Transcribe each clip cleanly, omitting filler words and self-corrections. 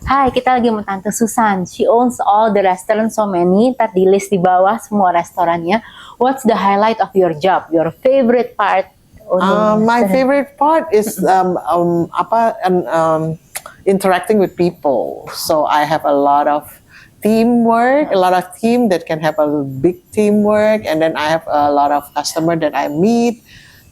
Hai, kita lagi sama Tante Susan. She owns all the restaurants, so many. Ntar di list di bawah semua restorannya. What's the highlight of your job? Your favorite part? My favorite part is interacting with people. So I have a lot of teamwork, a lot of team that can have a big teamwork, and then I have a lot of customer that I meet.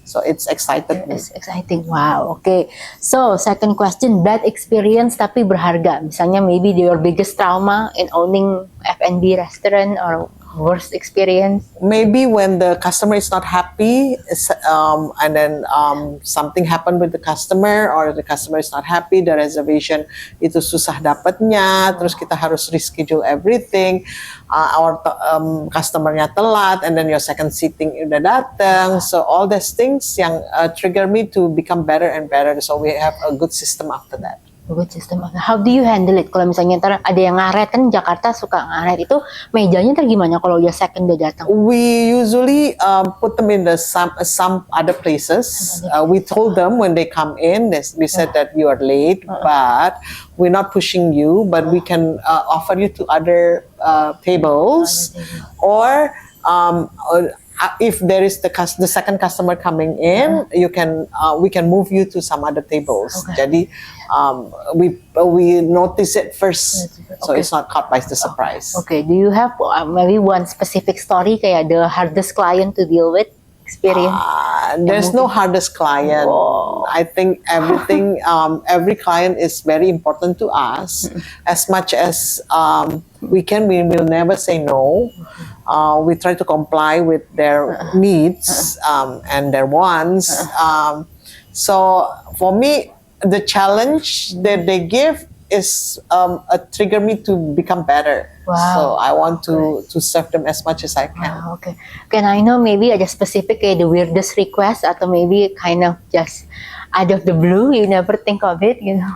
So it's excited. It's exciting. Wow. Okay. So second question, bad experience tapi berharga. Misalnya maybe your biggest trauma in owning F&B restaurant or worst experience. Maybe when the customer is not happy, and then something happened with the customer, or the customer is not happy, the reservation itu susah dapatnya, terus kita harus reschedule everything, our customernya telat, and then your second seating udah datang, so all these things yang trigger me to become better and better, so we have a good system after that. Good system. How do you handle it? Kalau misalnya ntar ada yang ngaret, kan Jakarta suka ngaret, itu mejanya ntar gimana kalau udah second udah datang? We usually put them in some other places. We told them when they come in, we said that you are late, but we're not pushing you, but we can offer you to other tables, or if there is the second customer coming in, we can move you to some other tables. Okay. Jadi we notice it first, so it's not caught by the surprise. Okay, do you have maybe one specific story kayak the hardest client to deal with experience? There's no hardest client. Wow. I think everything, every client is very important to us. As much as we will never say no. We try to comply with their needs and their wants. So for me, the challenge that they give is a trigger me to become better. Wow. So I want to serve them as much as I can. Wow, okay. Can I know maybe ada specific kayak the weirdest request atau maybe kind of just out of the blue, you never think of it, you know?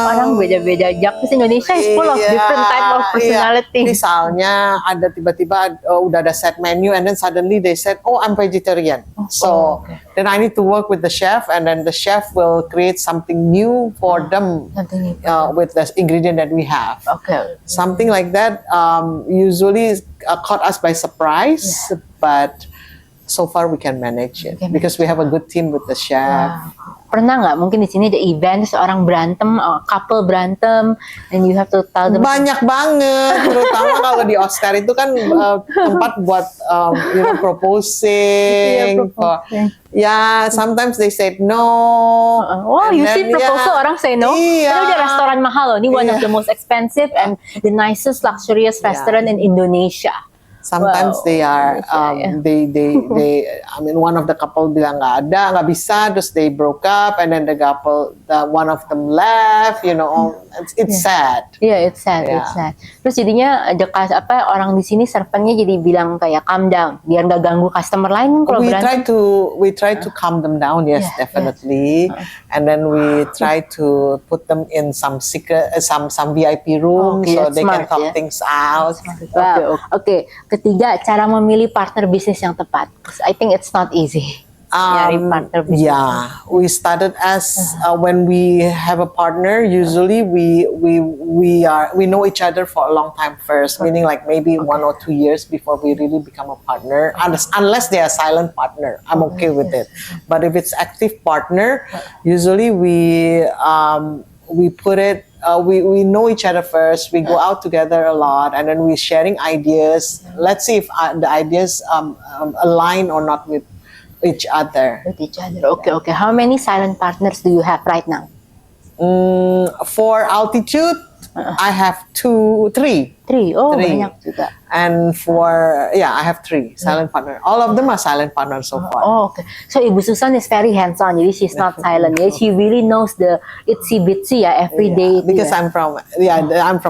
Orang beda-beda. Jakarta Indonesia is full of different type of personality. Misalnya ada tiba-tiba udah ada set menu, and then suddenly they said, "Oh, I'm vegetarian." So then I need to work with the chef, and then the chef will create something new for them with the ingredient that we have. Okay. Something like that usually caught us by surprise, but so far we can manage it because we have a good team with the chef. Wow. Pernah nggak mungkin di sini ada event seorang berantem, couple berantem, and you have to tell them? Banyak banget, terutama kalau di Oscar itu kan tempat buat proposing. Sometimes they said no. Wow, you see proposal orang say no. Itu udah restoran mahal loh. Ini one of the most expensive and the nicest luxurious restaurant in Indonesia. Sometimes they are, they. I mean, one of the couple bilang nggak bisa, terus they broke up, and then one of them left. You know, it's sad. Yeah, it's sad. It's sad. Terus jadinya orang di sini servannya jadi bilang kayak calm down, biar nggak ganggu customer lain kalau berantem. We try to calm them down. Yes, definitely. And then we try to put them in some secret, some VIP room, so they can talk things out. Wow. Okay. Ketiga, cara memilih partner bisnis yang tepat. I think it's not easy. Partner business. Yeah, we started as when we have a partner. Usually, we know each other for a long time first, meaning like maybe 1 or 2 years before we really become a partner. Unless they are silent partner, I'm okay with it. But if it's active partner, usually we put it. We know each other first. We go out together a lot, and then we're sharing ideas. Let's see if the ideas align or not with each other. Okay. How many silent partners do you have right now? For Altitude, I have 3. Oh, banyak juga. And I have 3 silent partner. All of them are silent partners so far. Oh, okay. So Ibu Susan is very hands-on. Jadi she's not silent. She really knows the itsy bitsy every day. Because I'm from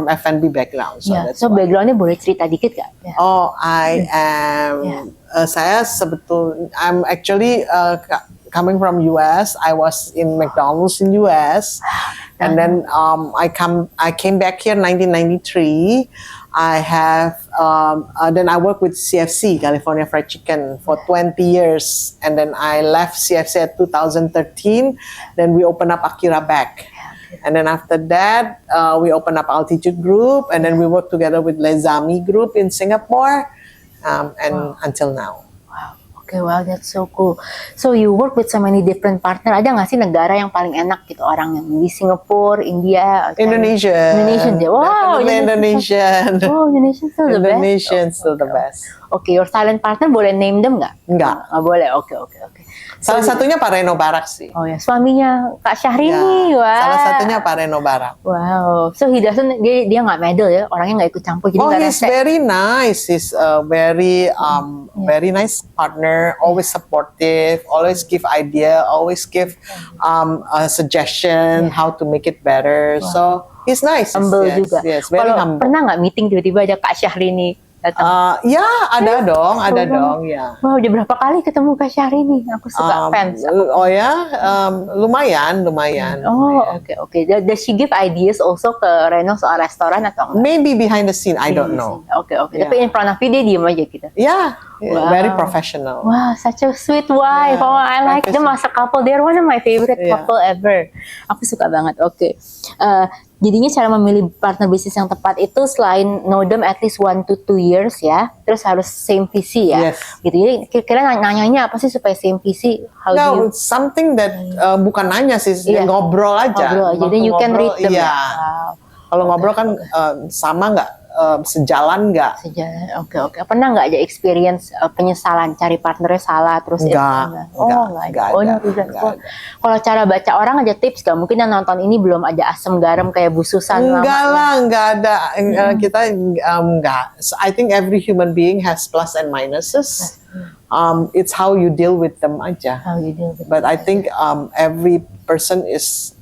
F&B background. So that's why. Backgroundnya boleh cerita dikit gak? Oh, I am. I'm actually coming from US. I was in McDonald's in US, and then I came back here in 1993. I have then I worked with CFC, California Fried Chicken, for 20 years, and then I left CFC at 2013. Then we opened up Akira back. And then after that, we opened up Altitude Group, and then we worked together with Lezami Group in Singapore, and until now. Wow. Okay, wow, that's so cool. So you work with so many different partner. Ada nggak sih negara yang paling enak gitu orang yang di Singapore, India, or China? Indonesian. Indonesian deh. Wow, Definitely Indonesian. Oh, Indonesian still the best. Indonesian still the best. Okay, your silent partner boleh name them nggak? Enggak. Nggak boleh. Oke. Salah satunya Pak Reno Barak sih. Oh ya, suaminya Kak Syahrini. Ya, Wow. salah satunya Pak Reno Barak. Wow. So he doesn't, dia nggak medal ya, orangnya nggak ikut campur. Jadi Oh, nggak he's rese. very nice. He's a very nice partner. Always supportive. Always give idea. Always give a suggestion how to make it better. So he's nice. Humble yes, juga. Yes, very Kalau humble. pernah nggak meeting tiba-tiba ada Kak Syahrini datang? Ya, ada dong, ya. Wow, udah berapa kali ketemu Kak Syahrini? Aku suka fans. Oh ya, lumayan. Oh, oke. Does she give ideas also ke Reno soal restoran atau enggak? Maybe behind the scene, I don't know. Oke. Yeah. Tapi in front of you dia diem aja gitu. Yeah, Wow. very professional. Wow, such a sweet wife. Yeah, Oh, I like them as a couple. They're one of my favorite Yeah. couple ever. Aku suka banget. Oke. Jadinya cara memilih partner bisnis yang tepat itu selain know them at least 1 to 2 years ya, terus harus same visi ya. Yes. Gitu. Jadi kira-kira nanyanya apa sih supaya same visi? How do you No, it's something that bukan nanya sih, Iya. ngobrol aja. ngobrol aja? Then you can read them. Iya. Ya? Wow. Kalau ngobrol kan sama nggak, sejalan nggak? Sejalan. Oke. Pernah nggak ada experience penyesalan cari partnernya salah terus Enggak, Oh, enggak ada. Kalau cara baca orang ada tips nggak? Mungkin yang nonton ini belum ada asam garam kayak Bu Susan. Enggak lah, enggak ada. Kita enggak. So I think every human being has plus and minuses. It's how you deal with them aja. How you deal with But I think every person is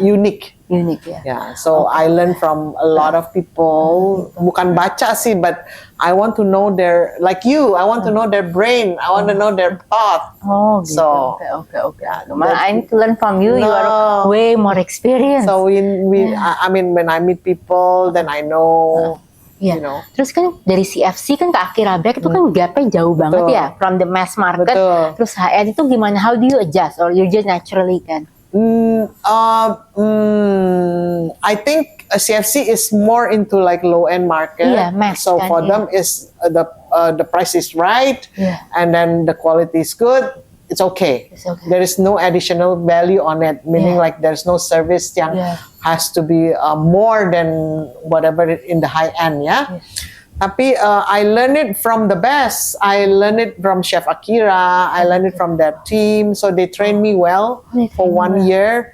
unique. unique ya. Yeah, so I learn from a lot of people. Bukan baca sih, but I want to know their, like you, I want to know their brain. I want to know their thought. Oh gitu. So, Oke. I need to learn from you. You are No. way more experienced. So I mean, when I meet people, then I know. Iya. You know. Terus kan dari CFC kan ke Akira Black itu kan gapnya jauh banget ya, from the mass market. Betul. Terus high-end itu gimana? How do you adjust or you just naturally kan? I think CFC is more into like low end market. Yeah, mass So kan, for yeah. them is the price is right, Yeah. and then the quality is good. It's okay. It's okay. There is no additional value on it, meaning Yeah. like there's no service yang Yeah. has to be more than whatever in the high end, yeah. Tapi I learned it from the best. I learned it from Chef Akira. I learned it from their team. So they trained me well They for trained 1 you year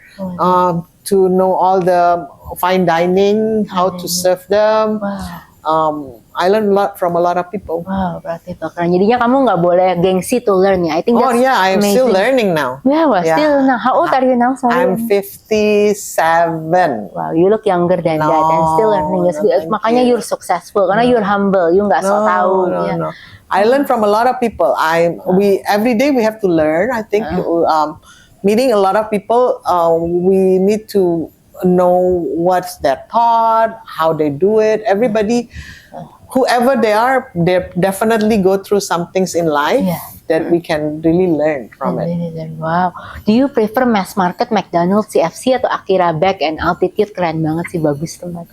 to know all the fine dining, how to serve them. Wow. I learned a lot from a lot of people. Wow, berarti itu keren. Jadinya kamu nggak boleh gengsi to learn ya. I think Oh that's yeah, I'm still amazing. learning now. Yeah, well, Yeah. still now. How old are you now? Sorry. I'm 57. Wow, you look younger than that and still learning. No, thank Makanya you. you're successful karena you're humble. You nggak sok tahu. Ya. No. I learn from a lot of people. Every day we have to learn. I think meeting a lot of people, we need to know what's their thought, how they do it. Everybody, whoever they are, they definitely go through some things in life Yeah. that we can really learn from it. Wow. Do you prefer mass market, McDonald's, CFC atau Akira Back and Altitude? Keren banget sih, bagus tempat.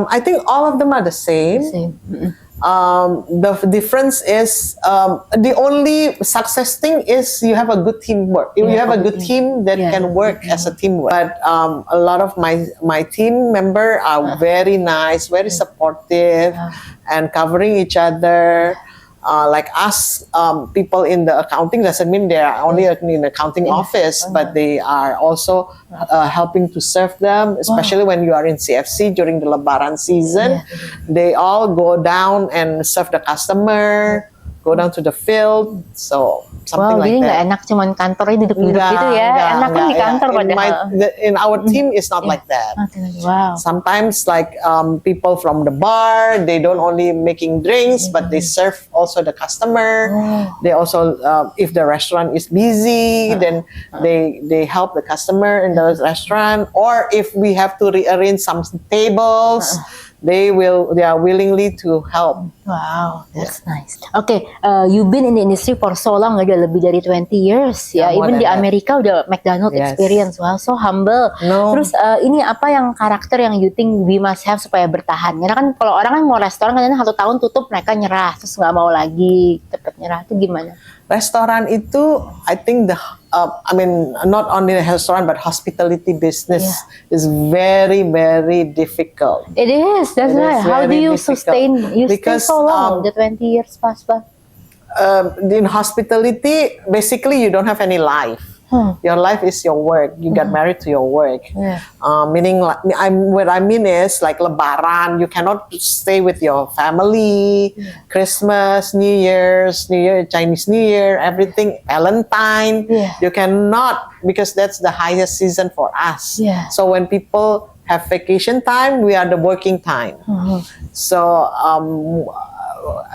I think all of them are the same. Same. The difference is the only success thing is you have a good teamwork. You have a good team that Yeah. can work as a teamwork. But a lot of my team member are very nice, very supportive, and covering each other. Like us, people in the accounting doesn't mean they are only in the accounting office, but they are also helping to serve them, especially when you are in CFC during the Lebaran season. They all go down and serve the customer, go down to the field, so something Wow, like jadi nggak that. enak cuman kantornya duduk-duduk gitu ya. Enak kan di kantor padahal. In our team, it's not like that. Wow. Sometimes like people from the bar, they don't only making drinks, but they serve also the customer. They also, if the restaurant is busy, then they help the customer in the restaurant. Or if we have to rearrange some tables, they are willingly to help. Wow, that's nice. Okay, you've been in the industry for so long, udah lebih dari 20 years ya. More Even than di that. Amerika udah McDonald Yes. experience. Wow, so humble. No. Terus ini apa yang karakter yang you think we must have supaya bertahan? Karena kan kalau orang kan mau restoran kadang 1 tahun tutup mereka nyerah, terus nggak mau lagi, cepet nyerah. Itu gimana? Restoran itu, I think I mean, not only the restaurant but hospitality business is very, very difficult. It is, that's It right. is How do very you difficult. sustain? You Because, stay so long, the 20 years pass by. In hospitality, basically you don't have any life. Your life is your work. You get married to your work. Yeah. Meaning, like, what I mean is like Lebaran, you cannot stay with your family. Christmas, New Year, Chinese New Year, everything, Valentine. Yeah. You cannot, because that's the highest season for us. Yeah. So when people have vacation time, we are the working time. So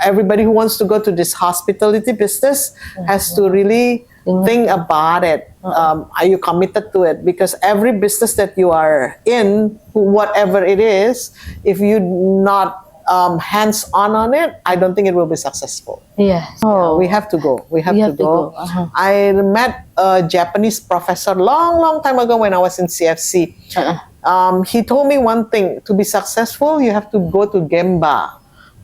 everybody who wants to go to this hospitality business has to really think about it. Are you committed to it? Because every business that you are in, whatever it is, if you're not hands-on it, I don't think it will be successful. Yeah. Oh, We have to go. We have You to have to go. go. Uh-huh. I met a Japanese professor long time ago when I was in CFC. He told me one thing: to be successful, you have to go to Gemba.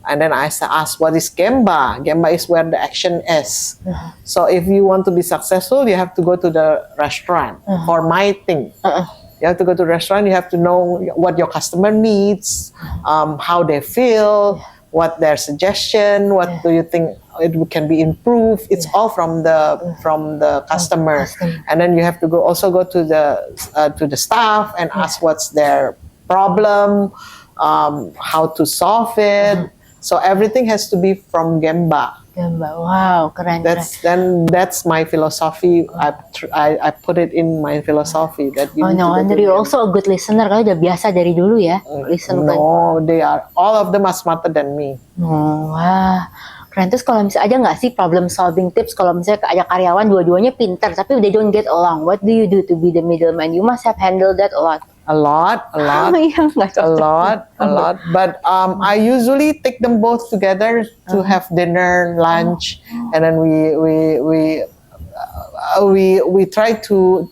And then I asked, what is Gemba? Gemba is where the action is. So if you want to be successful, you have to go to the restaurant. For my thing, you have to go to the restaurant. You have to know what your customer needs, how they feel, what their suggestion, what do you think it can be improved. It's all from the customer. And then you have to also go to the staff and ask what's their problem, how to solve it. So everything has to be from Gemba. Gemba. Wow, keren. That's my philosophy. I put it in my philosophy that you Oh need no to go wonder to you're Gemba. also a good listener. Kau udah biasa dari dulu ya. Listen kan. No, all of them are smarter than me. Oh, wah. Keren. Terus kalau misalnya ada nggak sih problem solving tips kalau misalnya ada karyawan dua-duanya pintar tapi they don't get along. What do you do to be the middleman? You must have handled that a lot. A lot. Iya, nggak A cocok. lot. But I usually take them both together to have dinner, lunch, and then we try to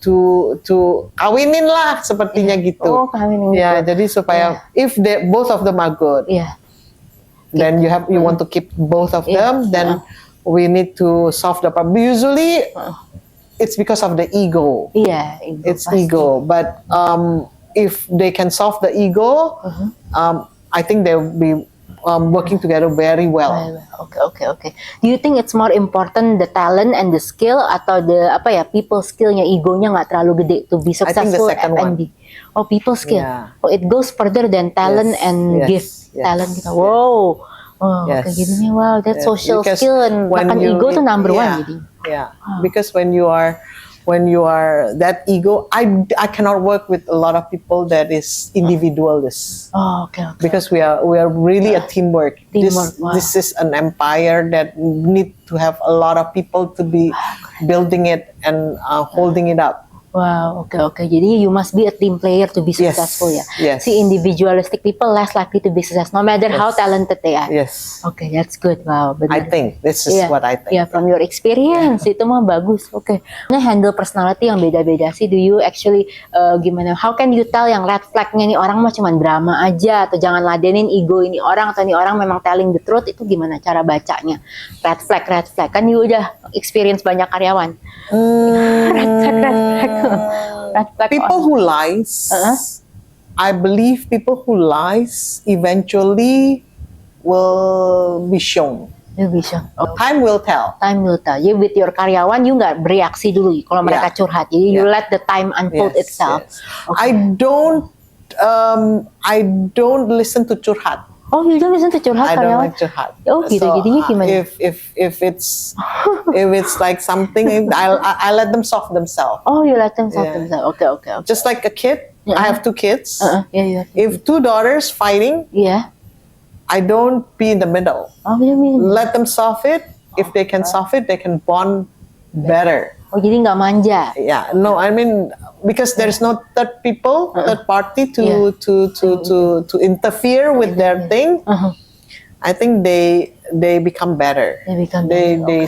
kawinin lah sepertinya gitu. Oh, kawinin Ya, gitu. jadi supaya if both of them are good, Iya. then you want to keep both of them, then we need to solve the problem. Usually, it's because of the ego. Iya, It's pasti. ego, but if they can solve the ego, I think they'll be working together very well. Oke. Do you think it's more important the talent and the skill atau the people skillnya, egonya nggak terlalu gede to be I think the successful second F&B? Oh, people skill. Yeah. Oh, it goes further than talent Yes, and yes, gift. yes, Talent kita. yes. Wow. Oh, Yes. kayak gininya. Wow, that's Yes, social because skill and when bahkan ego tuh number one jadi. Yeah, because when you are that ego, I cannot work with a lot of people that is individualist. Oh, okay. Because we are really a teamwork. Teamwork, wow. This is an empire that need to have a lot of people to be building it and holding it up. Wow, oke. Jadi you must be a team player to be Yes, successful ya. yes. Si individualistic people less likely to be successful, no matter how talented they are. Yes, Oke, that's good. Wow, benar. I think this is what I think. Yeah, from your experience itu mah bagus. Oke. Nah, handle personality yang beda-beda sih. Do you actually gimana? How can you tell yang red flagnya nih orang mah cuman drama aja atau jangan ladenin ego ini orang atau ini orang memang telling the truth, itu gimana cara bacanya? Red flag. Kan you udah experience banyak karyawan. Red flag. Red flag. People who lies, I believe people who lies eventually will be shown. You bisa. Oh. Time will tell. Time will tell. You with your karyawan, you nggak bereaksi dulu kalau mereka Yeah. curhat. Jadi you Yeah. let the time unfold Yes, itself. yes. Okay. I don't listen to curhat. Oh, you don't listen to curhat I don't karyawan? like curhat. Oh, gitu. Jadinya gimana? If it's like something, I let them solve themselves. Oh, you let them solve Yeah. themselves. Okay. Just like a kid, Yeah. I have 2 kids. Yeah. If 2 daughters fighting, Yeah. I don't be in the middle. Oh, you mean? Let them solve it. If they can solve it, they can bond better. Oh, jadi nggak manja. Yeah, no, I mean because there's no third party to Yeah. to interfere with their thing. I think they become better. They become They better,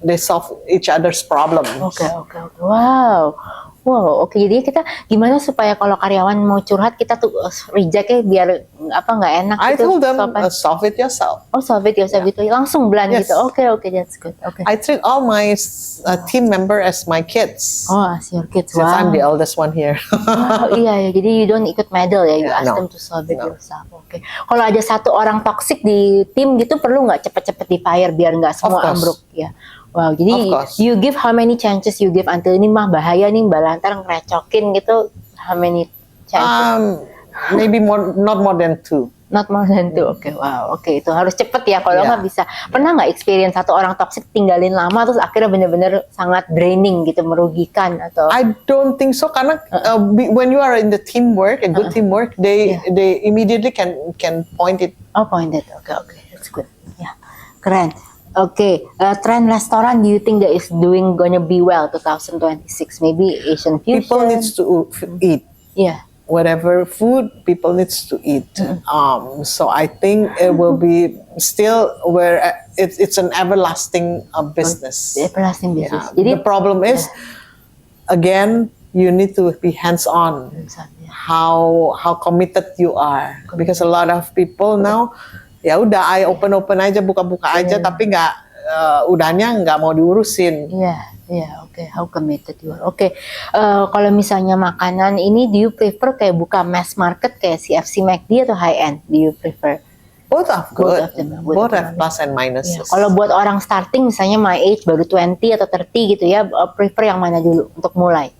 they solve each other's problem. Oke. Wow. Wow, oke. Jadi kita gimana supaya kalau karyawan mau curhat kita tuh rejectnya biar nggak enak I gitu. told them Sopan. solve it yourself. Oh, solve it yourself gitu. Langsung blunt Yes. gitu. Oke, that's good. Oke. I treat all my team member as my kids. Oh, as your kids. Since Wow. I'm the eldest one here. Oh, iya. Jadi you don't ikut medal ya. You Yeah, ask no. them to solve it yourself. Oke. Kalau ada satu orang toxic di tim gitu perlu nggak cepet-cepet di fire biar nggak semua course. ambruk ya. Wow, jadi Of course. you give how many chances you give until ini mah bahaya nih Mbak Lantar ngerecokin gitu. How many chances? Maybe not more than 2. Not more than 2. Oke, wow. Oke, itu harus cepet ya. Kalau Yeah. nggak bisa. Pernah nggak experience satu orang toxic tinggalin lama terus akhirnya bener-bener sangat draining gitu, merugikan atau? I don't think so karena when you are in the teamwork, a good teamwork, they immediately can point it. Oh, pointed. Oke. That's good. Ya, keren. Oke, trend restoran do you think that is gonna be well 2026? Maybe Asian fusion. People needs to eat. Yeah. Whatever food people needs to eat. So I think it will be still where it's an everlasting business. Everlasting business. Yeah. Jadi The problem is again you need to be hands on. How committed you are because a lot of people now ya udah open aja buka aja tapi nggak udahnya nggak mau diurusin. Iya, oke. How committed you are. Oke, kalau misalnya makanan ini, do you prefer kayak buka mass market kayak CFC McD atau high end? Do you prefer? Both are good. Both Have plus and minuses. Kalau buat orang starting, misalnya my age baru 20 atau 30 gitu ya, prefer yang mana dulu untuk mulai?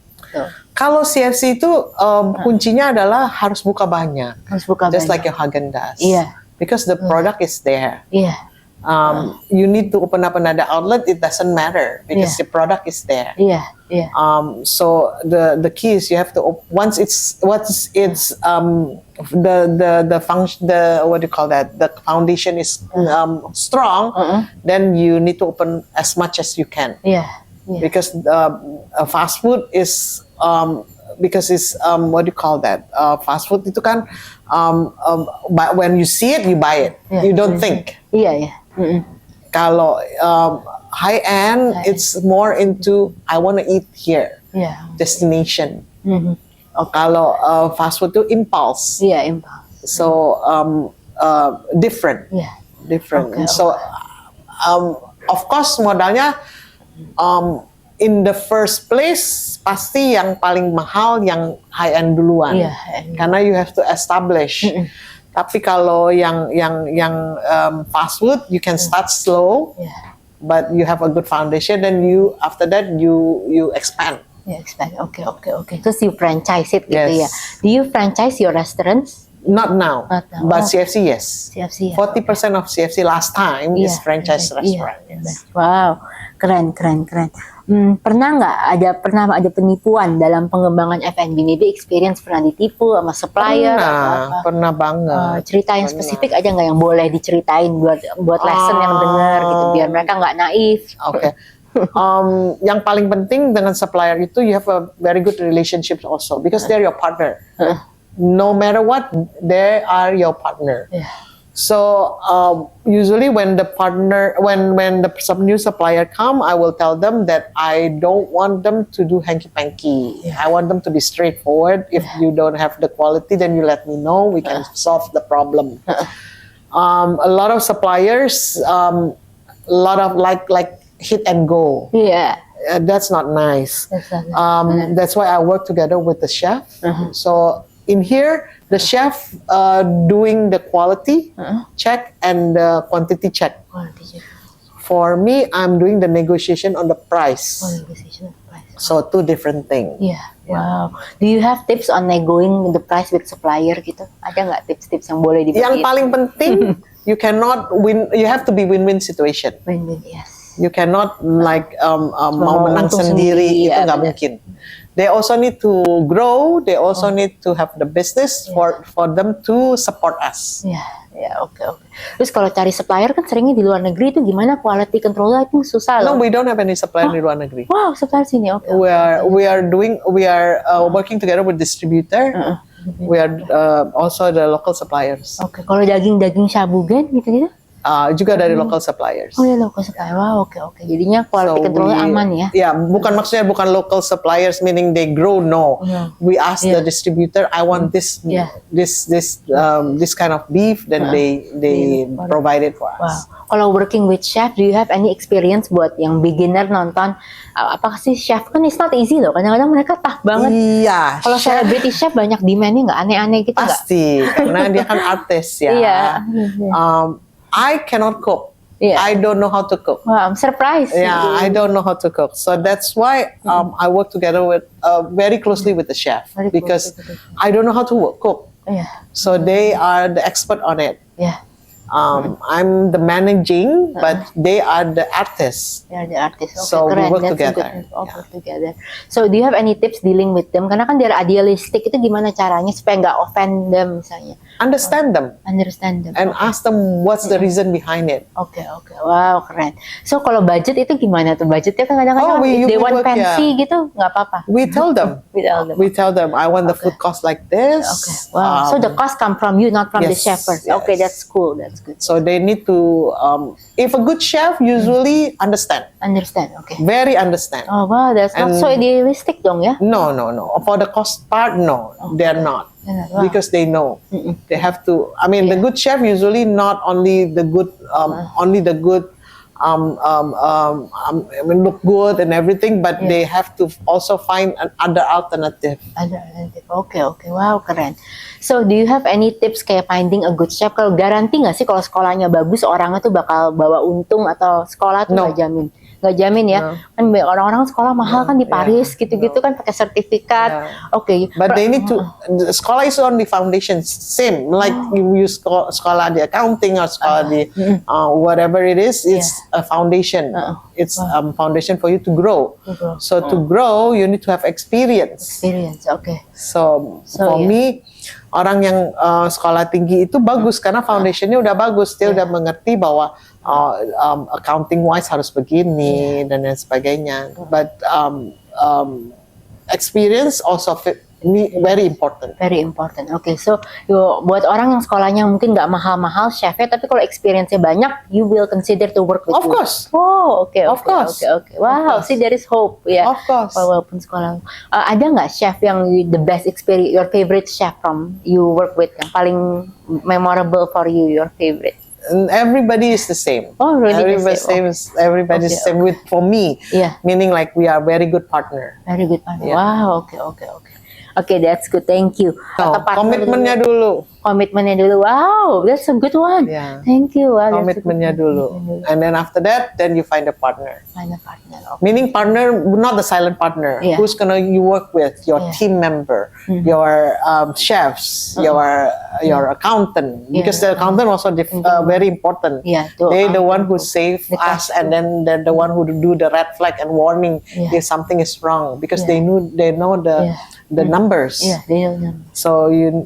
Kalau CFC itu kuncinya adalah harus buka banyak. Harus buka Just banyak. like your Häagen-Dazs. Iya. Because the product is there. Iya. You need to open up another outlet. It doesn't matter because the product is there. Iya. So the key is you have to once it's the function, the what do you call that, the foundation is strong, then you need to open as much as you can. Iya. Because fast food is because it's what do you call that, fast food itu kan but when you see it you buy it. Yeah. You don't think. Iya. Kalau high end, it's more into I want to eat here. Iya. Destination. Kalau fast food itu impulse. Iya, impulse. So different. Iya. Different. Okay, So of course modalnya in the first place pasti yang paling mahal yang high end duluan. Iya. Karena you have to establish. Tapi kalau yang fast food, you can start slow, but you have a good foundation. Then you after that you expand. Ya, expand. Oke. Terus you franchise it gitu Yes. ya. Do you franchise your restaurants? Not now, Not now. but CFC yes. CFC ya. 40% of CFC last time is franchise restaurant. Yes. Wow, keren. Pernah ada penipuan dalam pengembangan F&B? Maybe experience pernah ditipu sama supplier atau apa? Pernah banget. Cerita yang spesifik aja nggak yang boleh diceritain buat lesson yang dengar gitu biar mereka nggak naif. Oke. Yang paling penting dengan supplier itu you have a very good relationship also because they're your partner. No matter what, they are your partner. Yeah. So usually when the new supplier come, I will tell them that I don't want them to do hanky-panky. I want them to be straightforward. If you don't have the quality, then you let me know. We can solve the problem. A lot of suppliers, a lot of like hit and go. Iya. That's not nice. That's why I work together with the chef. So in here, the chef doing the quality check and the quantity check. For me, I'm doing the negotiation on the price. So two different things. Yeah. Wow. Do you have tips on negotiating the price with supplier gitu? Ada nggak tips-tips yang boleh dibagi? Yang paling penting, you cannot win. You have to be win-win situation. Win-win, yes. You cannot like mau menang untung sendiri, itu ya, nggak benar. mungkin. they also need to grow. They also need to have the business for them to support us. Ya, ya, oke. Terus kalau cari supplier kan seringnya di luar negeri itu gimana quality control itu susah No, loh. we don't have any supplier di luar negeri. Wow, supplier sini, oke. We are working together with distributor. We are also the local suppliers. Oke, kalau daging shabugen gitu-gitu? Juga dari local suppliers. Oh ya, local supplier. Wow, oke. Jadinya quality controlnya aman ya? Ya, bukan local suppliers meaning they grow. No, we ask the distributor, I want this kind of beef, then they provide it for us. Wow. Kalau working with chef, do you have any experience buat yang beginner nonton? Apa sih chef kan it's not easy loh. Kadang-kadang mereka tough banget. Iya. Kalau celebrity chef banyak demandnya nggak aneh-aneh gitu nggak? Pasti, karena dia kan artis ya. Iya. I cannot cook. Yeah. I don't know how to cook. Wow, I'm surprised. Yeah, I don't know how to cook. So that's why I work together with very closely with the chef Very because closely with the I don't know how to cook. Iya. So they are the expert on it. Iya. I'm the managing, but they are the artists. They are the artist. Okay, So we keren. work That's a together. good- work together. So do you have any tips dealing with them? Karena kan they're idealistic, itu gimana caranya supaya nggak offend them misalnya? Understand them Understand them. and ask them what's the reason behind it. Oke. Wow, keren. So kalau budget itu gimana tuh? Budgetnya kan kadang-kadang if they want work, fancy gitu, nggak apa-apa. We tell them. We tell them. We tell them I want the food cost like this. Okay. Wow. So the cost come from you, not from the yes, chef first. yes. Okay, that's cool. That's good. So they need to. If a good chef usually understand, Understand. Okay. very understand. Oh wow, that's not And- so idealistic dong ya? No. For the cost part, no, they're not. They're not. Wow. Because they know they have to. I mean, the good chef usually not only the good, only the good. I mean, look good and everything, but they have to also find another alternative. Oke. Wow, keren. So, do you have any tips kayak finding a good chef? Kalau garanti nggak sih kalau sekolahnya bagus, orangnya tuh bakal bawa untung atau sekolah tuh No. nggak jamin? Nggak jamin ya? No. Kan banyak orang-orang sekolah mahal kan di Paris gitu-gitu kan pakai sertifikat. Yeah. Oke. But they need to. The sekolah is on the foundation, same like you use sekolah di accounting or sekolah di whatever it is. It's a foundation. It's foundation for you to grow. To grow. So to grow, you need to have experience. Experience, oke. So for yeah. me, orang yang sekolah tinggi itu bagus karena foundationnya udah bagus. Dia udah mengerti bahwa accounting wise harus begini dan lain sebagainya. But experience also very important. Very important. Oke, so buat orang yang sekolahnya mungkin nggak mahal-mahal chefnya, tapi kalau experience-nya banyak, you will consider to work with Of you. course. Oh, oke. Of course. Oke. Wow, see there is hope ya. Of course. Walaupun sekolah. Ada nggak chef yang the best experience, your favorite chef from you work with, yang paling memorable for you, your favorite? And everybody is the same. Oh, really? Everybody's Okay, the same with for me. Yeah. Meaning like we are very good partner. Very good partner. Yeah. Wow, oke. Oke, that's good. Thank you. So, Kata partner komitmennya dulu. Komitmennya dulu. Wow, that's a good one. Yeah. Thank you. Wow, that's a good Komitmennya one. dulu. And then after that, then you find a partner. Find a partner. Okay. Meaning partner, not the silent partner. Yeah. Who's gonna you work with? Your Yeah. team member, your chefs, your accountant. Because the accountant also very important. Yeah, to They the account one who to- save the us, cash and then they're the one who do the red flag and warning Yeah. if something is wrong. Because Yeah. they know Yeah. the numbers. Yeah, they don't know. So you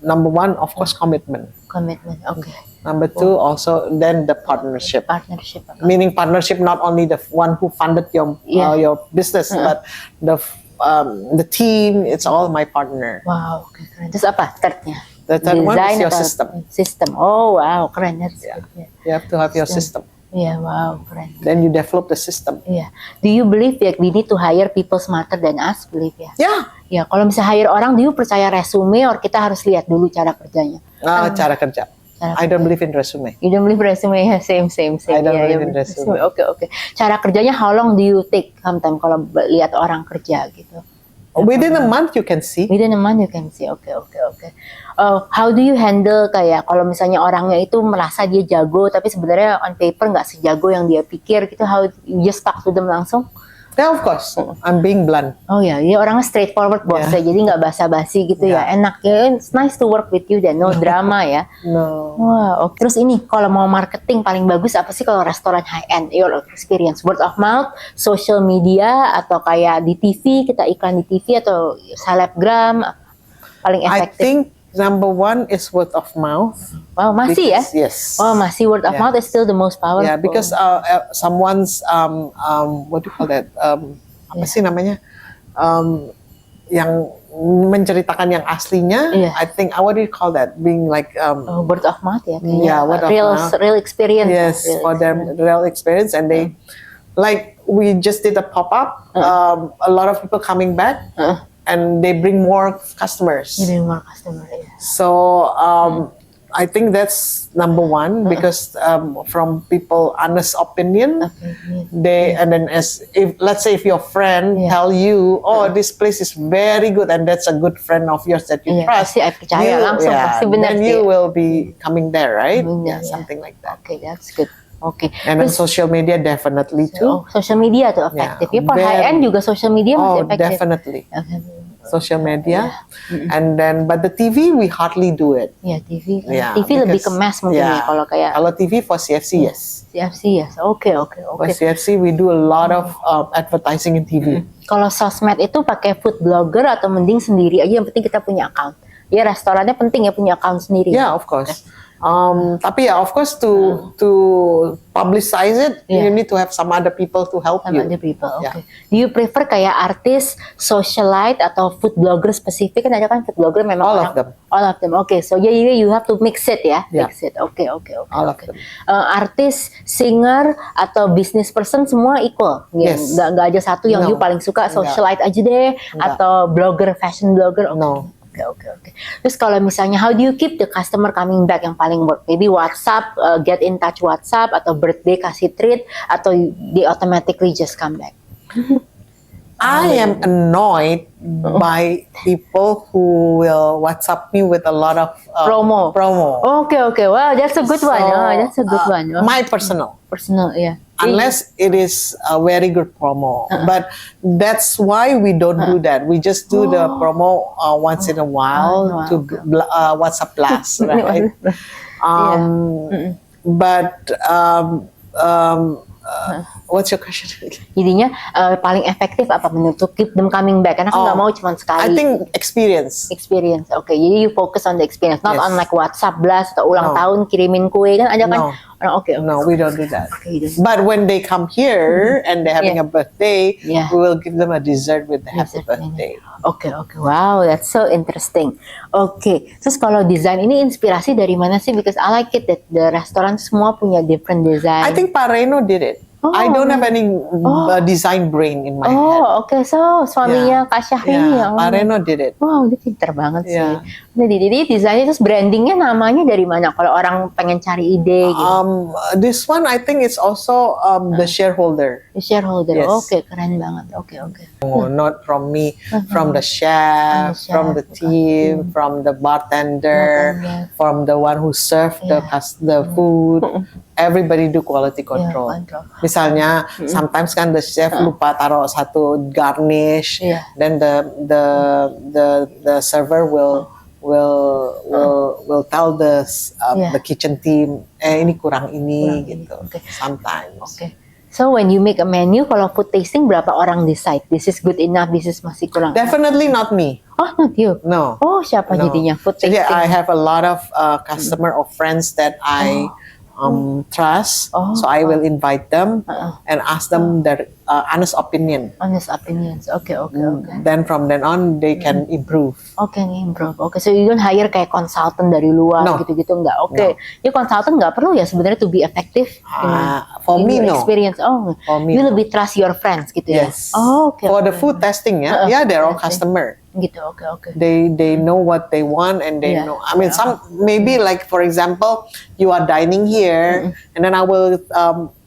number one, of course, commitment. Commitment. Okay. Number two, also then the partnership. Partnership. Meaning partnership, not only the one who funded your business, but the team. It's all my partner. Wow, okay, keren. Terus apa thirdnya? The third one is your atau- system. System. Oh, wow, keren. That's good. Yeah. You have to have your system. Yeah, wow, keren. Then you develop the system. Yeah. Do you believe that we need to hire people smarter than us? Believe ya? Yeah. Ya, kalau misalnya hire orang, do you percaya resume or kita harus lihat dulu cara kerjanya? Cara kerja. I don't believe in resume. You don't believe resume ya? Same. I don't Yeah, believe in resume. Oke. Cara kerjanya how long do you take sometimes kalau lihat orang kerja gitu? Within a month you can see. Within a month you can see. Oke. How do you handle kayak kalau misalnya orangnya itu merasa dia jago tapi sebenarnya on paper nggak sejago yang dia pikir gitu? How you just talk to them langsung? Yeah, of course. I'm being blunt. Oh ya, dia orangnya straightforward bos ya, jadi nggak basa-basi gitu ya. Enak ya, it's nice to work with you dan no drama ya. No. Wah, oke. Terus ini kalau mau marketing paling bagus apa sih kalau restoran high end? Your experience, word of mouth, social media, atau kayak di TV kita iklan di TV atau selebgram paling I efektif? think number one is word of mouth. Wow, masih ya? Because- Yes. Oh, masih word of Yeah. mouth is still the most powerful. Yeah, because someone's what do you call that? Apa sih namanya? Yang menceritakan yang aslinya. Yeah. I think what do you call that? Being like Word of mouth ya. kayaknya. Yeah, word of mouth. Real experience. yes, Real for their real experience, and they like we just did a pop up. A lot of people coming back, and they bring more customers. Jadi more customer ya. So I think that's number one because from people honest opinion, they and then as if let's say if your friend tell you, oh this place is very good and that's a good friend of yours that you Iya, trust, pasti percaya langsung, pasti benar then sih. you will be coming there, right? Benar, Yeah, ya. something like that. Oke, that's good. Oke. And then Terus, social media definitely too. social media tuh efektif. Ya, for high end juga social media masih Oh, efektif. definitely. Oke. Social media, and then but the TV we hardly do it. Ya, TV. Yeah, TV lebih ke because- mass mungkin ya kalau kayak kalau TV for CFC yes. CFC ya. Oke. For CFC we do a lot of advertising in TV. Kalau sosmed itu pakai food blogger atau mending sendiri aja, yang penting kita punya account. Ya, restorannya penting ya punya account sendiri. Yeah, of course. Tapi ya, of course to publicize it, you need to have some other people to help Sama you. other people. Oke. Yeah. Do you prefer kayak artis, socialite atau food blogger spesifik? Kan ada kan food blogger memang All orang- of them. All of them. Oke. So you have to mix it ya. Yeah. Mix it. Oke. All of them. Artis, singer atau business person semua equal. Ya, Yes. nggak ada satu yang No. you paling suka socialite aja deh atau blogger, fashion blogger. Oke. No. Oke. Terus kalau misalnya how do you keep the customer coming back yang paling work? Maybe WhatsApp, get in touch WhatsApp atau birthday kasih treat atau they automatically just come back. I am annoyed by people who will WhatsApp me with a lot of Promo. Oke. Wow, that's a good one. Oh, that's a good one. Oh, My personal. personal, ya. Unless it is a very good promo. But that's why we don't do that. We just do the promo once in a while to WhatsApp blast, right? But what's your question? Jadinya paling efektif apa menurut to keep them coming back? Karena kan nggak mau cuma sekali. I think experience. Experience. Oke, jadi you focus on the experience, not Yes. on like WhatsApp blast atau ulang No. tahun kirimin kue kan ada kan No. orang oke. No, we don't do that. Okay, you don't. But when they come here and they're having Yeah. a birthday, Yeah. we will give them a dessert with the happy Dessert. birthday. Oke. Wow, that's so interesting. Oke, terus kalau desain ini inspirasi dari mana sih? Because I like it that the restaurant semua punya different design. I think Pak Reno did it. Oh, I don't have any design brain in my head. Oh, oke. So, suaminya Kak Syahrini ya. Yeah, Pak Reno did it. Wow, dia pinter banget sih. Yeah. Jadi desainnya terus brandingnya namanya dari mana? Kalau orang pengen cari ide gitu. This one I think it's also the shareholder. The shareholder. Yes. Oke, keren banget. Oke. Oh, not from me, from the chef, from the team, from the bartender, from the one who served the food. Everybody do quality control. control. Misalnya, sometimes kan the chef lupa taruh satu garnish, Yeah. then the server will tell the kitchen team, ini kurang ini gitu. Oke. Sometimes. Oke. So when you make a menu, kalau food tasting berapa orang decide? This is good enough, this is masih kurang. Definitely not me. Oh, not you. No. Oh, siapa No. jadinya food Jadi tasting? I have a lot of customer or friends that I trust, so I will invite them and ask them their honest opinion. Honest opinions. Oke. Then from then on they can improve. Oke, improve. Oke, so you don't hire kayak konsultan dari luar No. gitu-gitu enggak. Oke. Ya konsultan nggak perlu ya sebenarnya to be effective. For me, your no. experience. Oh, For me, you no. lebih trust your friends gitu ya. Yes. Oh, oke. For the food testing, yeah, they're all customer. Gitu. Oke. They know what they want and they Yeah. know. I mean, some maybe like for example, you are dining here, and then I will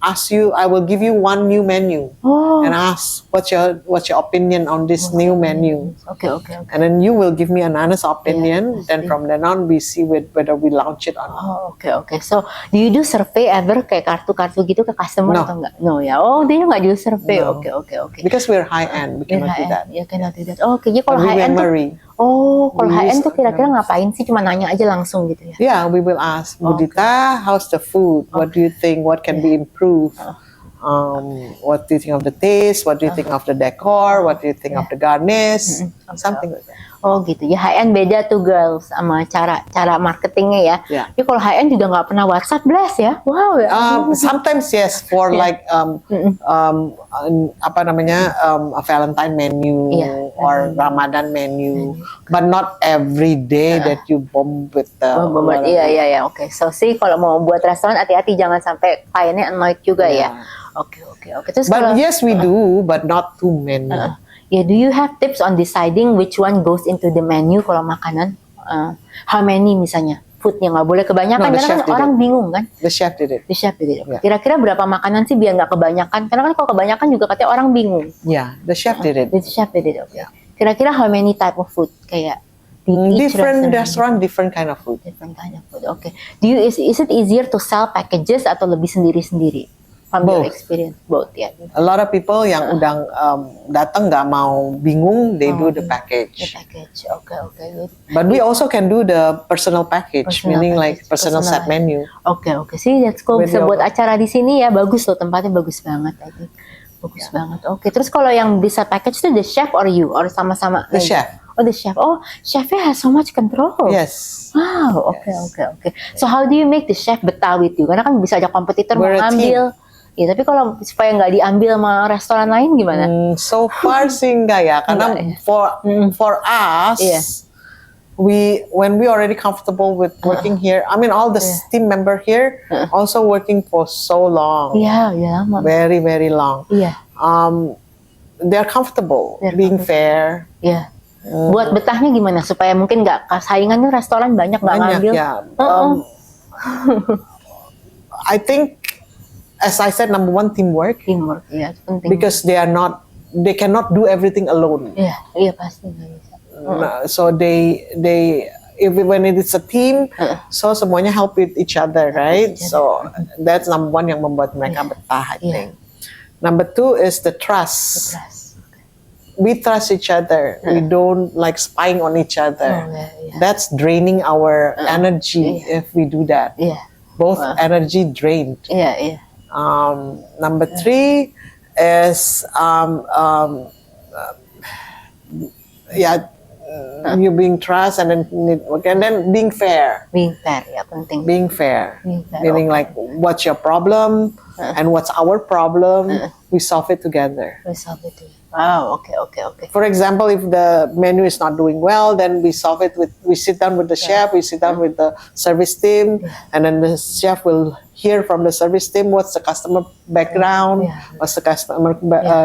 ask you. I will give you one new menu Oh. and ask what's your opinion on this new menu. Okay. And then you will give me an honest opinion. I Then see. from then on, we see whether we launch it or not. Oh, okay. So, do you do survey ever kayak kartu-kartu gitu ke customer No. atau enggak? No ya. Oh, dia nggak do survey. No. Okay. Because we're high end, we cannot do that. Ya cannot do that. Oh, kayaknya kalau But we high will end tuh, marry. kalau We high end use tuh kira-kira numbers. ngapain sih? Cuma nanya aja langsung gitu ya. Yeah, we will ask Mudita, how's the food? What do you think? What can be improved? What do you think of the taste? What do you think of the decor? What do you think of the garnish? Something like that. Oh gitu ya, high end beda tuh girls sama cara marketingnya ya. Yeah. Tapi kalau high end juga nggak pernah WhatsApp blast ya. Wow ya. Sometimes yes, for like apa namanya a Valentine menu Yeah. or Ramadan menu, but not every day that you bomb with the. Iya. Oke. So sih kalau mau buat restoran hati-hati jangan sampai kliennya annoyed juga Yeah. ya. Oke. Terus kalau But yes, we do, but not too many. ya, do you have tips on deciding which one goes into the menu kalau makanan? How many misalnya? Foodnya nggak boleh kebanyakan No, the karena chef kan did orang it. bingung kan. The chef did it. The chef did it. Yeah. Kira-kira berapa makanan sih biar nggak kebanyakan? Karena kan kalau kebanyakan juga katanya orang bingung. Yeah, the chef did it. The chef did it. Okay. Kira-kira how many type of food kayak di each Different restaurant, different kind of food. different kind of food. Okay. Is it easier to sell packages atau lebih sendiri-sendiri? From your Both. experience, both ya. A lot of people yang udah datang nggak mau bingung, they do the The package. package. Okay, good. But we also can do the personal package, Personal meaning package, like personal set personalized. menu. Oke. Sih, let's go. With Bisa your- buat acara di sini ya. Bagus loh, tempatnya bagus banget. I think. Bagus banget. Oke, terus kalau yang bisa package itu the chef or you? Or sama-sama? The aja? chef. Oh, the chef. Oh, chefnya has so much control. Yes. Wow, oke. So how do you make the chef betah with you? Karena kan bisa aja kompetitor mau We're a ngambil. Ya, tapi kalau supaya nggak diambil sama restoran lain gimana? So far sih enggak ya, karena Enggak for us, Yeah. when we already comfortable with working here, I mean all the team member here also working for so long, Iya, lama. very very long. Iya, They're comfortable They're being comfortable. fair. iya. Buat betahnya gimana? Supaya mungkin nggak saingannya restoran banyak nggak ngambil. Ya. I think, as I said, number one, teamwork, Teamwork, iya, itu penting. because they cannot do everything alone. Iya pasti nggak bisa. So when it is a team, so semuanya help with each other, right? So that's number one yang membuat mereka betah, I think. Number two is the trust. Trust. We trust each other. We don't like spying on each other. Oh, yeah. That's draining our energy if we do that. Iya, Both energy drained. iya. Number three is you being trust and then being fair. Being fair, ya penting. Being fair, Being fair, meaning like what's your problem and what's our problem. We solve it together. Resolve itu. Wow, oke. For example, if the menu is not doing well, then we solve it we sit down with the chef, we sit down with the service team, and then the chef will hear from the service team what's the customer background, what's the customer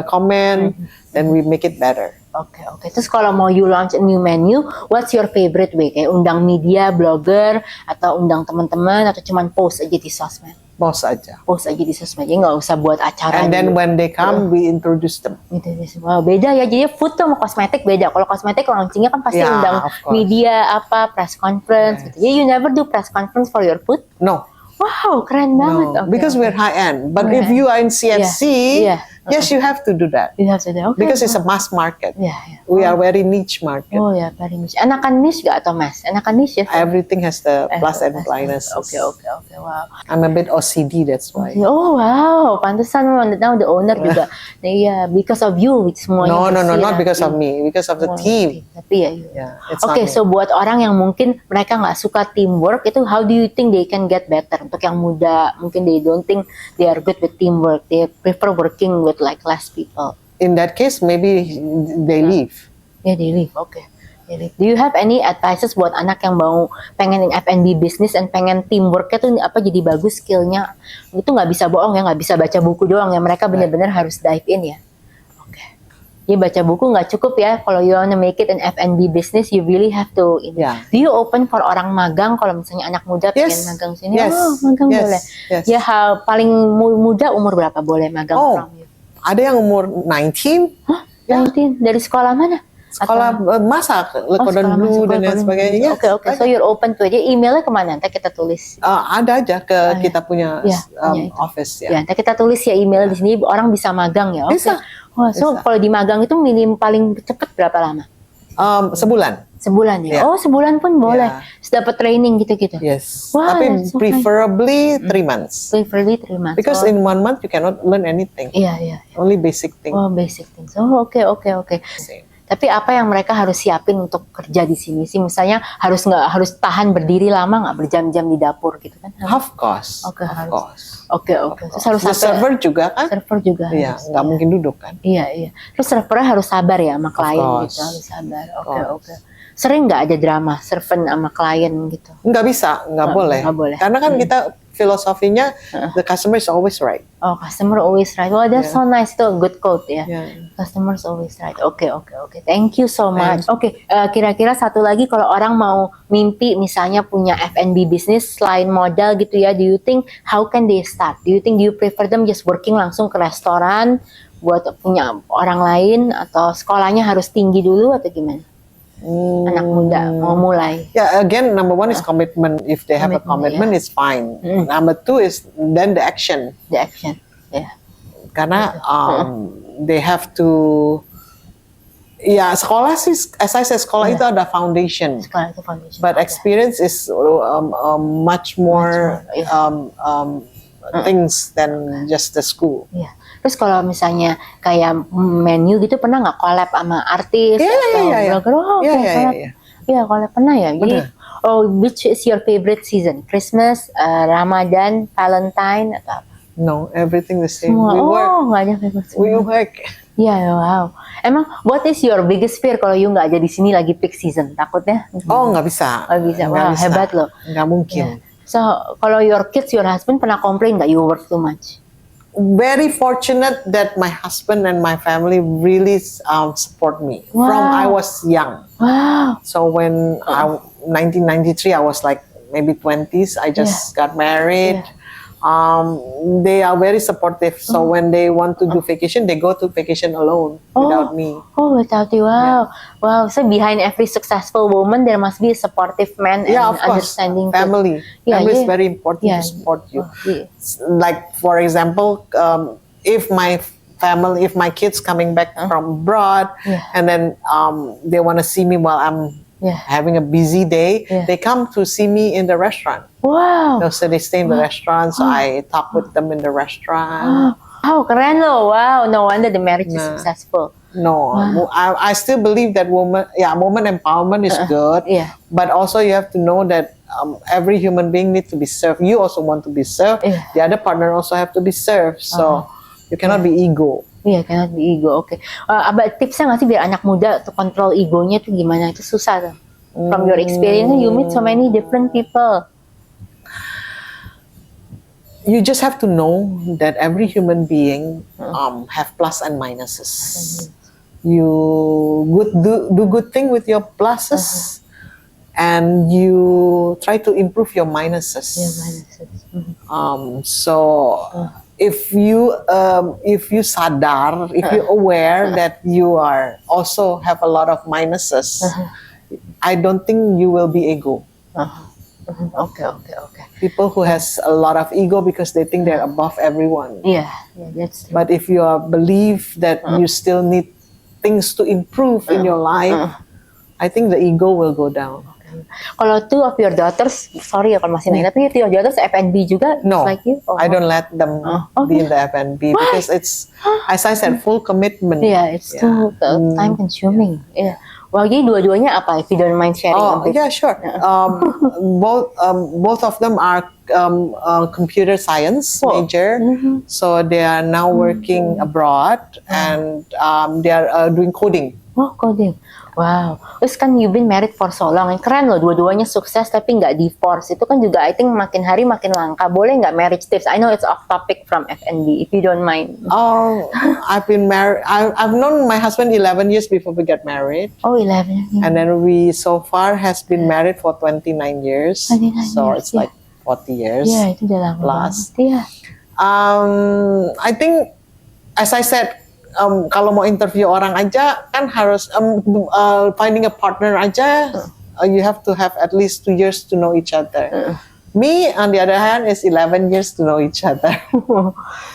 comment, then we make it better. Oke. Terus kalau mau you launch a new menu, what's your favorite way? Kayak undang media, blogger, atau undang teman-teman, atau cuman post aja di sosmed? Post aja. Post aja di sosmed, jadi nggak usah buat acara. And then dulu. when they come, we introduce them. Gitu. Wow, beda ya. Jadi food tuh sama kosmetik beda. Kalau kosmetik launchingnya kan pasti Yeah, undang of course. media, press conference gitu. Jadi you never do press conference for your food? No, Wow, keren banget. no, Oke, because oke. we're high end. But Okay. if you are in CNC, Yeah. yes, you have to do that You have to do. Okay. because it's a mass market. Ya. We are very niche market. Oh ya, very niche. Enakan niche gak atau mass? Enakan niche ya? Everything has the plus and minuses. Oke. Wow. I'm a bit OCD, that's why. Oh wow, pantesan now the owner juga. Nah, iya, because of you, semuanya. No, bersih, not because rapi. of me, because of the Oh, team. Tapi ya. Yeah, it's Oke, not me. so buat orang yang mungkin mereka nggak suka teamwork, itu how do you think they can get better? Untuk yang muda, mungkin they don't think they are good with teamwork. They prefer working with like less people. In that case, maybe they leave. Ya, they leave. Oke. They leave. Do you have any advices buat anak yang mau pengen F&B business and pengen teamworknya tuh jadi bagus skillnya? Itu nggak bisa bohong ya, nggak bisa baca buku doang ya. Mereka benar-benar harus dive in ya. Oke. Jadi baca buku nggak cukup ya. Kalau you wanna make it an F&B business, you really have to. Yeah. Do you open for orang magang? Kalau misalnya anak muda pengen Yes. magang sini, Yes. magang Yes. boleh. Yes. Ya paling muda umur berapa boleh magang Oh, from you? ada yang umur 19, Hah? Ya. 19 dari sekolah mana? sekolah masak, Cordon Bleu dan lain sebagainya. Oke. So you're open to it. Jadi emailnya kemana? Nanti kita tulis. Ada aja ke kita punya Ya, punya itu. office Ya, nanti kita tulis ya email di sini. Orang bisa magang ya. Oke. Bisa. Wah, so Bisa. kalau di magang itu minim paling cepat berapa lama? Sebulan. Sebulan ya? Ya. Oh, sebulan pun boleh. Ya. Terus dapat training gitu-gitu? Yes. Wow, Tapi that's so nice. preferably 3 months. Preferably 3 months. Because Oh, in 1 month you cannot learn anything. Iya. Only basic thing. Oh, basic things. Oh, oke. Tapi apa yang mereka harus siapin untuk kerja di sini sih? Misalnya harus tahan berdiri lama nggak berjam-jam di dapur gitu kan? Of course. Oke, Of harus. course. Oke. Terus harus The server juga kan? server juga Iya, harus. nggak mungkin duduk kan? Iya. Terus servernya harus sabar ya sama klien course. gitu, harus sabar. course. Oke. Sering nggak ada drama servant sama klien gitu? Nggak bisa, nggak boleh. nggak boleh. Karena kan kita filosofinya the customer is always right. Oh, customer always right. Well, that's so nice. Itu a good quote ya. Yeah. Customer is always right. Oke. Thank you so much. Oke, kira-kira satu lagi kalau orang mau mimpi misalnya punya F&B business selain modal gitu ya, do you think how can they start? Do you prefer them just working langsung ke restoran buat punya orang lain atau sekolahnya harus tinggi dulu atau gimana? Anak muda mau mulai. Yeah, again, number one is commitment. If they have a commitment, it's fine. Number two is then the action. The action. Ya. Karena they have to. Ya, sekolah sih, as I said, sekolah itu ada foundation. Sekolah itu foundation. But experience is much more things than just the school. Iya. Terus kalau misalnya kayak menu gitu pernah nggak collab sama artis atau blogger? Oh, oke, collab. Iya, collab pernah ya. Jadi, which is your favorite season? Christmas, Ramadan, Valentine atau apa? No, everything the same. Semua. We work. Nggak ada favorite season. We work. Iya, wow. Emang what is your biggest fear kalau you nggak ada di sini lagi peak season? Takutnya? Oh, nggak bisa. Nggak bisa. Wow, hebat loh. Nggak mungkin. Yeah. So, kalau your kids, your husband pernah complain nggak you work too much? Very fortunate that my husband and my family really support me Wow. from I was young. Wow. So when 1993, I was like maybe 20s. I just got married. They are very supportive. So when they want to do vacation, they go to vacation alone without me. Oh, without you. Wow. Wow. So behind every successful woman, there must be a supportive man Yeah, and of course. understanding. Family. Yeah, Family is yeah. very important Yeah. to support you. Yeah. Like for example, if my kids coming back from abroad, and then they want to see me while I'm having a busy day, they come to see me in the restaurant. Wow. So they stay in the restaurant, so I talk with them in the restaurant. Wow, keren loh. Wow, no wonder the marriage is successful. No, I still believe that woman empowerment is good. Yeah. But also you have to know that every human being needs to be served. You also want to be served. Yeah. The other partner also have to be served. So you cannot be ego. Iya, cannot be ego. Oke. Abah, tipsnya nggak sih biar anak muda tuh kontrol egonya tuh gimana? Itu susah tuh. From your experience, you meet so many different people. You just have to know that every human being have plus and minuses. You do good thing with your pluses, and you try to improve your minuses. So if you sadar, if you're aware that you are also have a lot of minuses, I don't think you will be ego. Oke. People who has a lot of ego because they think they're above everyone. Iya, that's true. But if you believe that you still need things to improve in your life, I think the ego will go down. Kalau two of your daughters, sorry ya kalau masih nanya, tapi two of your daughters F&B juga, No, just like you? Oh. I don't let them be in the F&B because it's, as I said, full commitment. Yeah, it's too time consuming. Yeah. Wah, jadi dua-duanya apa? If you don't mind sharing a bit. Yeah, sure. Both of them are computer science major, so they are now working abroad and they are doing coding. Oh, coding. Wow. Terus kan you've been married for so long. Keren loh, dua-duanya sukses tapi nggak divorce. Itu kan juga I think makin hari makin langka. Boleh nggak marriage tips? I know it's off topic from FNB, if you don't mind. Oh, I've been married. I've known my husband 11 years before we get married. Oh, 11. And then we so far has been married for 29 years. 29 so years, it's like 40 years. Iya, itu udah lama Plus. banget. Iya. I think, as I said, kalau mau interview orang aja kan harus finding a partner aja. You have to have at least 2 years to know each other. Me, on the other hand, is 11 years to know each other.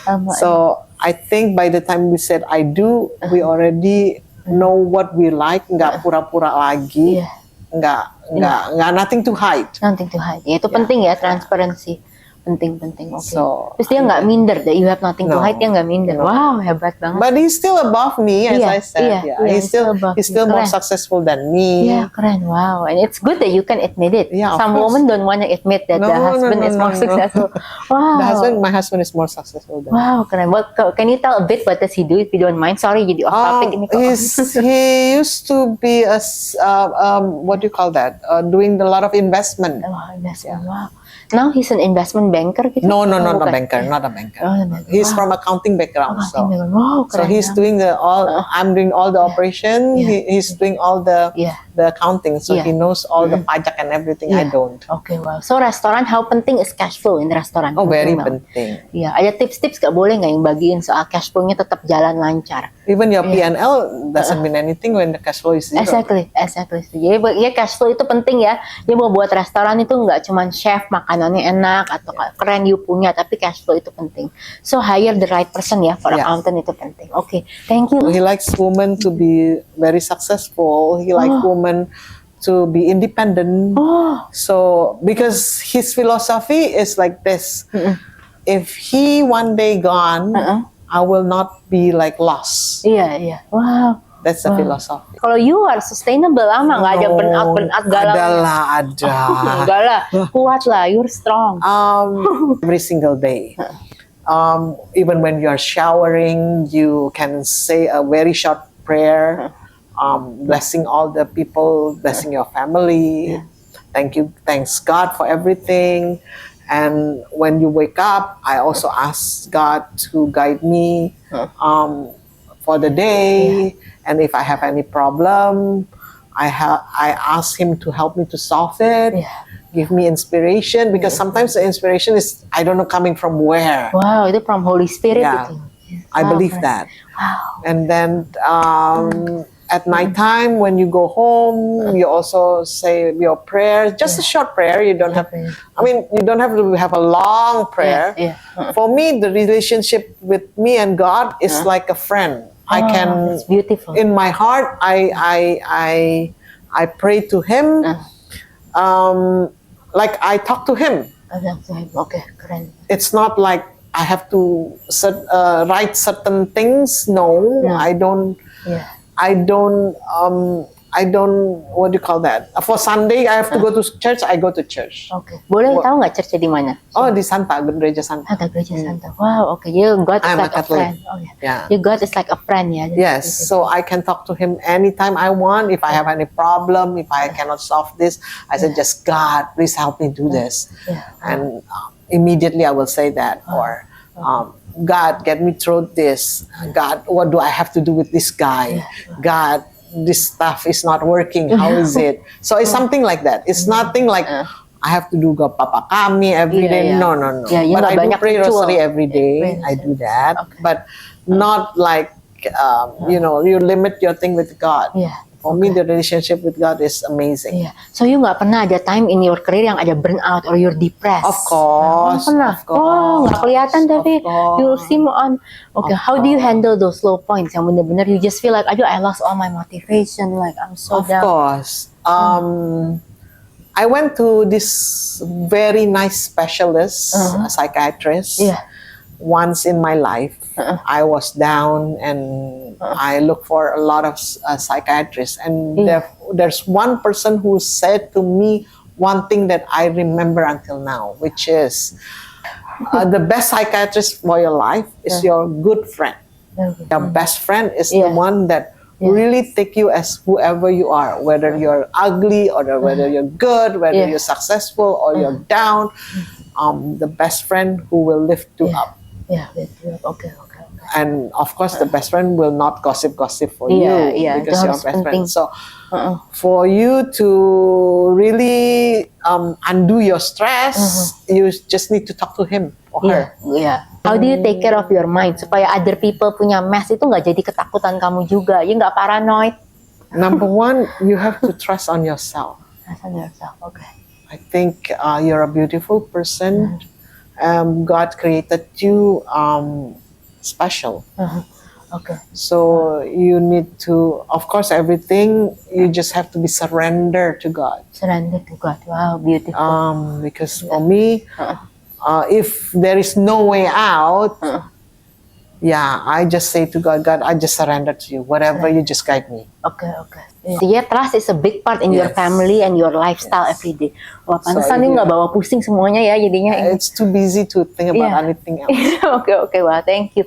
Lama. So I think by the time we said I do, we already know what we like. Nggak pura-pura lagi. Iya. Nggak nothing to hide. Nothing to hide. Ya, itu penting ya, transparency. Penting. Oke. So, Terus dia nggak minder, that you have nothing to No. hide, dia nggak minder. No. Wow, hebat banget. But he's still above me, as Iya, I said. iya, Yeah, iya, he's still above more you. Keren. successful than me. Yeah, keren. Wow. And it's good that you can admit it. Yeah, of Some course. women don't want to admit that the husband is more successful. Wow. My husband is more successful than me. Wow, keren. Can you tell a bit what does he do if you don't mind? Sorry, jadi off topic ini kok. He used to be what do you call that? Doing a lot of investment. Oh, investment. Wow. Now he's an investment banker gitu? No, not a bukan. banker, not a banker. Oh, not a banker. He's Wow. from accounting background. Wow, So keren he's ya. doing I'm doing all the operation. Yeah. He's doing all the Yeah. accounting. So Yeah. he knows all the pajak and everything. I Yeah. don't. Oke, wow. So restoran, how penting is cash flow in restoran? Oh, very Penting banget. penting. Iya, ada tips-tips gak boleh nggak yang bagiin soal cash flow-nya tetap jalan lancar? Even your P&L doesn't mean anything when the cash flow is zero. Exactly. Jadi ya cash flow itu penting ya. Dia mau buat restoran itu nggak cuman chef makanannya enak atau keren you punya, tapi cash flow itu penting. So hire the right person ya for Yeah. accountant itu penting. Oke, thank you. He likes women to be very successful. He likes women to be independent. Oh, So because his philosophy is like this: if he one day gone, I will not be like lost. iya. Wow. That's the philosophy. Kalau you are sustainable lama, nggak ada burnout galau. Ada. Enggak lah, kuat lah, you're strong. Every single day. Even when you are showering, you can say a very short prayer, blessing all the people, blessing your family. Thanks God for everything. And when you wake up, I also ask God to guide me for the day. And if I have any problem, I ask Him to help me to solve it. Yeah. Give me inspiration, because sometimes the inspiration is, I don't know, coming from where. Wow, itu from Holy Spirit Yeah, itu. I Wow, believe keren. that. Wow. And then at nighttime, when you go home, you also say your prayer, just a short prayer. You don't have, you don't have to have a long prayer. Yeah. For me, the relationship with me and God is like a friend. I can, It's beautiful. in my heart, I pray to Him, like I talk to Him. Oke, keren. It's not like I have to write certain things. No, I don't. Yeah. I don't. What do you call that? For Sunday, I have to go to church. I go to church. Oke. Boleh tahu nggak church di mana? Oh, di Santa, Gereja Santa. Ada gereja Santa. Wow, oke. You God is I'm a like a Catholic. friend. Oh ya. Yeah. You God is like a friend ya. Yes, so I can talk to Him anytime I want. If I have any problem, if I cannot solve this, I say, just God, please help me do this. Yeah. And immediately I will say that. Or, God, get me through this. God, what do I have to do with this guy? God, this stuff is not working. How is it? So it's something like that. It's nothing like I have to do Papa Kami every Yeah, day. yeah. No. Yeah, you But know, I do banyak pray ritual. rosary every day. Yeah, I do that. Okay. But not like, you limit your thing with God. Yeah. For me, the relationship with God is amazing. Iya. So you nggak pernah ada time in your career yang ada burnout or you're depressed? Of course, Nggak pernah. of course, Oh, nggak kelihatan tapi of course. you seem on. Okay, how do you handle those low points yang benar-benar you just feel like, aduh, I lost all my motivation, like I'm so Of down. course. I went to this very nice specialist, a psychiatrist. Yeah. Once in my life, I was down and I looked for a lot of psychiatrists. And there's one person who said to me one thing that I remember until now, which is the best psychiatrist for your life is your good friend. Okay. Your best friend is Yeah. the one that really take you as whoever you are, whether you're ugly or whether you're good, whether Yeah. you're successful or you're down. The best friend who will lift you up. Yeah, betul. Oke. And of course, the best friend will not gossip for Iya, you iya, because itu you're harus best penting. friend. So Heeh. for you to really undo your stress, you just need to talk to him or Iya, her. iya. How do you take care of your mind supaya other people punya mess itu nggak jadi ketakutan kamu juga, ya nggak paranoid. Number one, you have to trust on yourself. Trust on yourself. Oke. I think you're a beautiful person. God created you special. Oke. So you need to, of course, everything you just have to be surrender to God. Surrender to God. Wow, beautiful. Because for me, if there is no way out, yeah, I just say to God, God, I just surrender to you. Whatever you just guide me. Oke. Yeah, trust is a big part in your Yes. family and your lifestyle every day. Wah, pantesan So, nih yeah. nggak bawa pusing semuanya ya jadinya. It's too busy to think about Yeah. anything else. Oke. Wah, thank you.